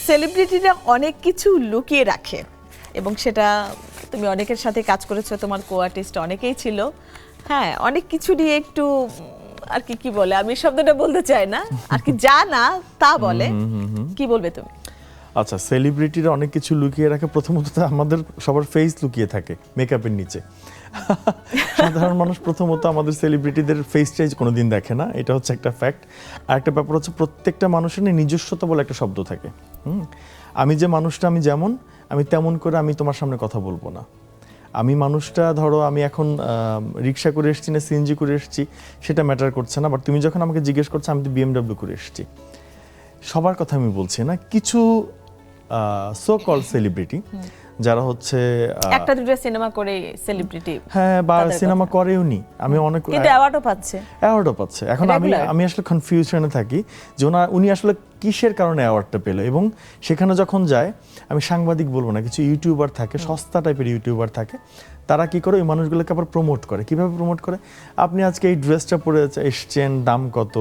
সেলিব্রিটিরা অনেক কিছু লুকিয়ে রাখে এবং সেটা তুমি অনেকের সাথে কাজ করেছো, তোমার কো আর্টিস্ট অনেকেই ছিল। হ্যাঁ, অনেক কিছু নিয়ে একটু আর কি কি বলে, আমি শব্দটা বলতে চাই না, আর কি যা না তা বলে, কি বলবে তুমি? আচ্ছা, সেলিব্রিটিরা অনেক কিছু লুকিয়ে রাখে। প্রথমত তো আমাদের সবার ফেস লুকিয়ে থাকে মেকআপের নিচে। সাধারণ মানুষ প্রথমত আমাদের সেলিব্রিটিদের ফেসটাই কোনোদিন দেখে না, এটা হচ্ছে একটা ফ্যাক্ট। আর একটা ব্যাপার হচ্ছে প্রত্যেকটা মানুষের নিজস্বতা বলে একটা শব্দ থাকে। আমি যে মানুষটা, আমি যেমন আমি তেমন করে আমি তোমার সামনে কথা বলবো না। আমি মানুষটা, ধরো আমি এখন রিক্সা করে এসেছি না সিএনজি করে এসেছি সেটা ম্যাটার করছে না, বাট তুমি যখন আমাকে জিজ্ঞেস করছো আমি তো বিএমডব্লিউ করে এসেছি। সবার কথা আমি বলছি না, কিছু সো কল সেলিব্রিটি যারা হচ্ছে একটা দুটো সিনেমা করে সেলিব্রিটি, হ্যাঁ, বা সিনেমা করেও নি, আমি অনেক কিন্তু অ্যাওয়ার্ডও পাচ্ছে। এখন আমি আসলে কনফিউশনে থাকি যে উনি আসলে কিসের কারণে অ্যাওয়ার্ডটা পেল। এবং সেখানে যখন যায়, আমি সাংবাদিক বলবো না, কিছু ইউটিউবার থাকে, সস্তা টাইপের ইউটিউবার থাকে, তারা কি করে ওই মানুষগুলোকে আবার প্রমোট করে। কিভাবে প্রমোট করে? আপনি আজকে এই ড্রেসটা পরে এসছেন, দাম কত?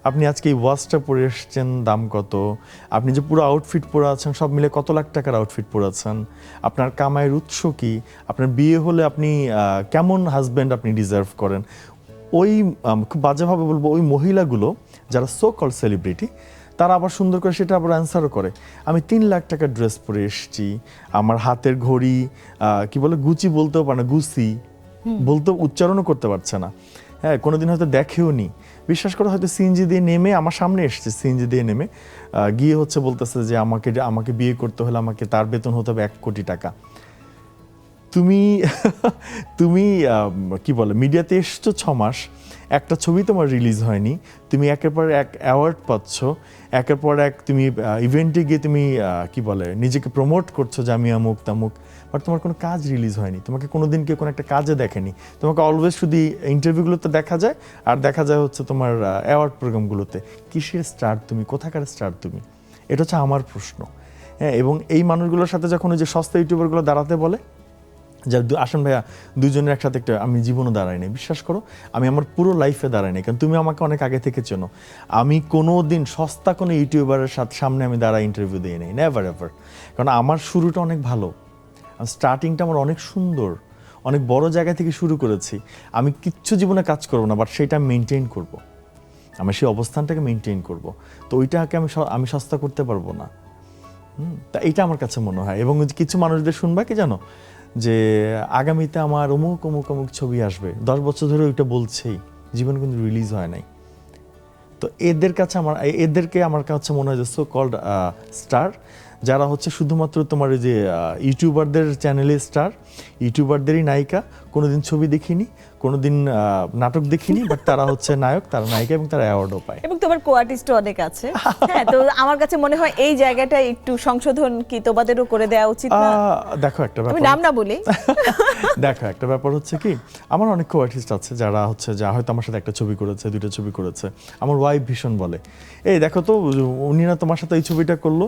আপনি আজকে এই ওয়াচটা পরে এসছেন, দাম কত? আপনি যে পুরো আউটফিট পরে আছেন, সব মিলে কত লাখ টাকার আউটফিট পরে আছেন? আপনার কামাইয়ের উৎস কি? আপনার বিয়ে হলে আপনি কেমন হাজব্যান্ড আপনি ডিজার্ভ করেন? ওই খুব বাজেভাবে বলবো, ওই মহিলাগুলো যারা সো কল সেলিব্রিটি, তারা আবার সুন্দর করে সেটা আবার অ্যান্সারও করে। আমি 3 লাখ টাকার ড্রেস পরে এসেছি, আমার হাতের ঘড়ি কি বলে, গুচি বলতেও পারে না, গুসি বলতে উচ্চারণও করতে পারছে না। হ্যাঁ, কোনোদিন হয়তো দেখেও নি। বিশ্বাস করে হয়তো সিএনজি দিয়ে নেমে আমার সামনে এসছে, সিএনজি দিয়ে নেমে গিয়ে হচ্ছে বলতেছে যে আমাকে বিয়ে করতে হলে আমাকে তার বেতন হতে হবে 1 কোটি টাকা। তুমি কি বলে, মিডিয়াতে এসছো 6 মাস, একটা ছবি তোমার রিলিজ হয়নি, তুমি একের পর এক অ্যাওয়ার্ড পাচ্ছ, একের পর এক তুমি ইভেন্টে গিয়ে তুমি কি বলে নিজেকে প্রমোট করছো যে আমি আমুক তামুক, বাট তোমার কোনো কাজ রিলিজ হয়নি, তোমাকে কোনোদিন কেউ কোনো একটা কাজে দেখেনি। তোমাকে অলওয়েজ শুধু ইন্টারভিউগুলোতে দেখা যায়, আর দেখা যায় হচ্ছে তোমার অ্যাওয়ার্ড প্রোগ্রামগুলোতে। কিসের স্টার তুমি, কোথাকার স্টার তুমি? এটা হচ্ছে আমার প্রশ্ন। হ্যাঁ, এবং এই মানুষগুলোর সাথে যখন ওই যে সস্তা ইউটিউবারগুলো দাঁড়াতে বলে, যার আসেন ভাইয়া দুজনের একসাথে একটা, আমি জীবনও দাঁড়াই নাই। বিশ্বাস করো, আমি আমার পুরো লাইফে দাঁড়াই নাই, কারণ তুমি আমাকে অনেক আগে থেকে চেনো। আমি কোনো দিন সস্তা কোনো ইউটিউবারের সামনে আমি দাঁড়াই ইন্টারভিউ দিয়ে নেই, নেভার এভার। কারণ আমার শুরুটা অনেক ভালো, স্টার্টিংটা আমার অনেক সুন্দর, অনেক বড় জায়গা থেকে শুরু করেছি। আমি কিচ্ছু জীবনে কাজ করবো না, বাট সেটা আমি মেনটেন করবো, আমি সেই অবস্থানটাকে মেনটেন করবো। তো ওইটাকে আমি সস্তা করতে পারবো না। তা এইটা আমার কাছে মনে হয়। এবং কিছু মানুষদের শুনবা কি জানো, যে আগামীতে আমার অমুক অমুক অমুক ছবি আসবে, 10 বছর ধরে ওইটা বলছেই, জীবন কিন্তু রিলিজ হয় নাই। তো এদেরকে আমার কাছে মনে হয় যে সো কল্ড স্টার, যারা হচ্ছে শুধুমাত্র তোমার ওই যে ইউটিউবারদের চ্যানেলে স্টার, ইউটিউবারদেরই নায়িকা, কোনোদিন ছবি দেখিনি, কোনোদিন নাটক দেখিনি, বাট তারা হচ্ছে নায়ক, তারা নায়িকা, এবং তারা অ্যাওয়ার্ডও পায়। এবং তোমার কো আর্টিস্টও অনেক আছে। হ্যাঁ, তো আমার কাছে মনে হয় এই জায়গাটা একটু সংশোধন কি তোমাদেরও করে দেওয়া উচিত না? দেখো একটা ব্যাপার, আমি নাম না বলি। দেখো একটা ব্যাপার হচ্ছে কি, আমার অনেক কো আর্টিস্ট আছে যারা হচ্ছে যা হয়তো আমার সাথে একটা ছবি করেছে, 2টা ছবি করেছে। আমার ওয়াইফ ভীষণ বলে, এই দেখো তো উনি না তোমার সাথে এই ছবিটা করলো,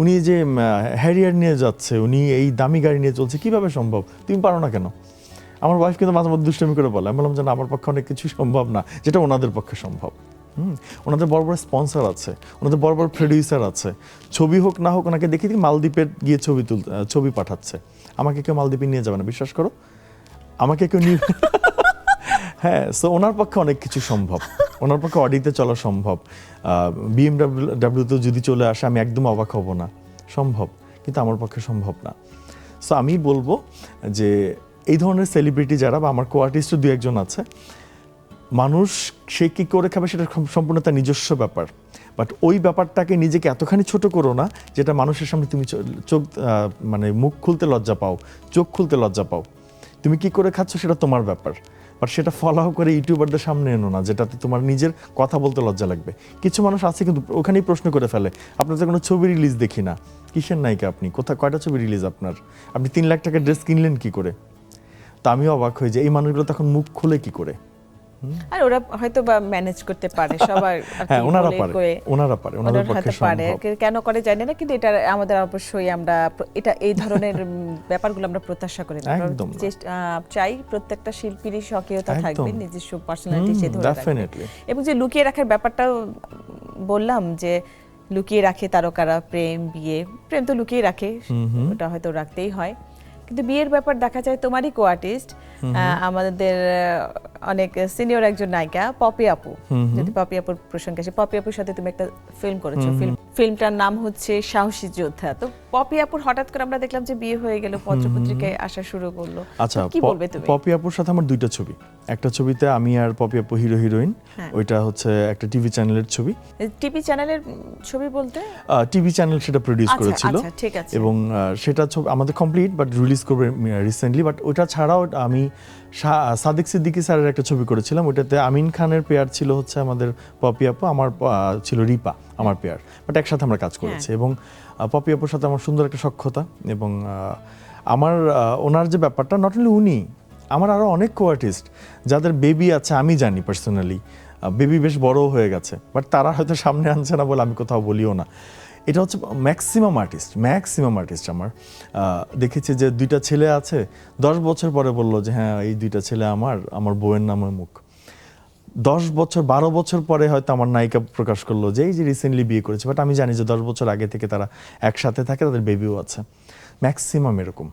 উনি যে হ্যারিয়ার নিয়ে যাচ্ছে, উনি এই দামি গাড়ি নিয়ে চলছে, কিভাবে সম্ভব, তুমি পারো না কেন? আমার ওয়াইফ কিন্তু মাঝে মধ্যে দুষ্টামি করে বলে। আমি বললাম যে আমার পক্ষে অনেক কিছু সম্ভব না, যেটা ওনাদের পক্ষে সম্ভব। ওনাদের বড় বড় স্পন্সর আছে, ওনাদের বড় বড় প্রডিউসার আছে, ছবি হোক না হোক ওনাকে দেখি মালদ্বীপে গিয়ে ছবি পাঠাচ্ছে। আমাকে কেউ মালদ্বীপে নিয়ে যাবে না, বিশ্বাস করো, আমাকে কেউ নিয়ে হ্যাঁ, সো ওনার পক্ষে অনেক কিছু সম্ভব, ওনার পক্ষে অডিতে চলা সম্ভব, বিএমডব্লিউতে যদি চলে আসে আমি একদম অবাক হব না, সম্ভব, কিন্তু আমার পক্ষে সম্ভব না। সো আমি বলবো যে এই ধরনের সেলিব্রিটি যারা, বা আমার কো আর্টিস্টও 2-1 আছে, মানুষ সে কী করে খাবে সেটা সম্পূর্ণ তার নিজস্ব ব্যাপার, বাট ওই ব্যাপারটাকে নিজেকে এতখানি ছোট করো না যেটা মানুষের সামনে তুমি চোখ মানে মুখ খুলতে লজ্জা পাও, চোখ খুলতে লজ্জা পাও। তুমি কি করে খাচ্ছ সেটা তোমার ব্যাপার, বাট সেটা ফলো করে ইউটিউবারদের সামনে এনো না, যেটাতে তোমার নিজের কথা বলতে লজ্জা লাগবে। কিছু মানুষ আছে কিন্তু ওখানেই প্রশ্ন করে ফেলে, আপনার তো কোনো ছবি রিলিজ দেখি না, কিসের নায়িকা আপনি, কয়টা ছবি রিলিজ আপনার, আপনি 3 লাখ টাকার ড্রেস কিনলেন কি করে? তো আমিও অবাক হই যে এই মানুষগুলো তখন মুখ খুলে কি করে। আর ওরা হয়তো বা ম্যানেজ করতে পারে সবার, হ্যাঁ, ওনারা পারে, ওনাদের পক্ষে সম্ভব। কেন করে জানি না, কিন্তু এটা আমাদের অবশ্যই আমরা এটা এই ধরনের ব্যাপারগুলো আমরা প্রত্যাশা করি না, চাই প্রত্যেকটা শিল্পীরই স্বকীয়তা থাকবে, নিজস্ব পার্সোনালিটি সে ধরে রাখবে। এবং যে লুকিয়ে রাখার ব্যাপারটাও বললাম, যে লুকিয়ে রাখে তারকারা, প্রেম বিয়ে, প্রেম তো লুকিয়ে রাখে, ওটা হয়তো রাখতেই হয়। কিন্তু বিয়ের ব্যাপার দেখা যায় তোমারই কো আর্টিস্ট, আমাদের অনেক সিনিয়র একজন নায়িকা পপি আপু, যদি পপি আপুর প্রসঙ্গে আসে, পপি আপুর সাথে তুমি একটা ফিল্ম করেছো, ফিল্মটার নাম হচ্ছে সাহসী যোদ্ধা। তো পপি আপুর হঠাৎ করে আমরা দেখলাম যে বিয়ে হয়ে গেল, পত্রপত্রিকায় আসা শুরু করলো। আচ্ছা, কি বলবে তুমি? পপি আপুর সাথে আমার দুইটা ছবি, একটা ছবিতে আমি আর পপি আপু হিরো হিরোইন, ওইটা হচ্ছে একটা টিভি চ্যানেলের ছবি। টিভি চ্যানেলের ছবি বলতে টিভি চ্যানেল সেটা প্রডিউস করেছিল, আচ্ছা ঠিক আছে। এবং সেটা আমাদের কমপ্লিট বাট রিলিজ করবে রিসেন্টলি। বাট ওটা ছাড়াও আমি সাদিক সিদ্দিকী স্যারের একটা ছবি করেছিলাম, ওটাতে আমিন খানের পেয়ার ছিল হচ্ছে আমাদের পপি আপু, আমার ছিল রিপা আমার পেয়ার, বাট একসাথে আমরা কাজ করেছি। এবং পপি আপুর সাথে আমার সুন্দর একটা সখ্যতা, এবং আমার ওনার যে ব্যাপারটা, নট অনলি উনি, আমার আরও অনেক কো আর্টিস্ট যাদের বেবি আছে, আমি জানি পার্সোনালি বেবি বেশ বড় হয়ে গেছে, বাট তারা হয়তো সামনে আনছে না বলে আমি কোথাও বলিও না। এটা হচ্ছে ম্যাক্সিমাম আর্টিস্ট আমার দেখেছি যে দুইটা ছেলে আছে, 10 বছর পরে বললো যে হ্যাঁ এই দুইটা ছেলে আমার বউয়ের নামে মুখ। 10 বছর 12 বছর পরে হয়তো আমার নায়িকা প্রকাশ করলো যে এই যে রিসেন্টলি বিয়ে করেছে, বাট আমি জানি যে 10 বছর আগে থেকে তারা একসাথে থাকে, তাদের বেবিও আছে, ম্যাক্সিমাম এরকম।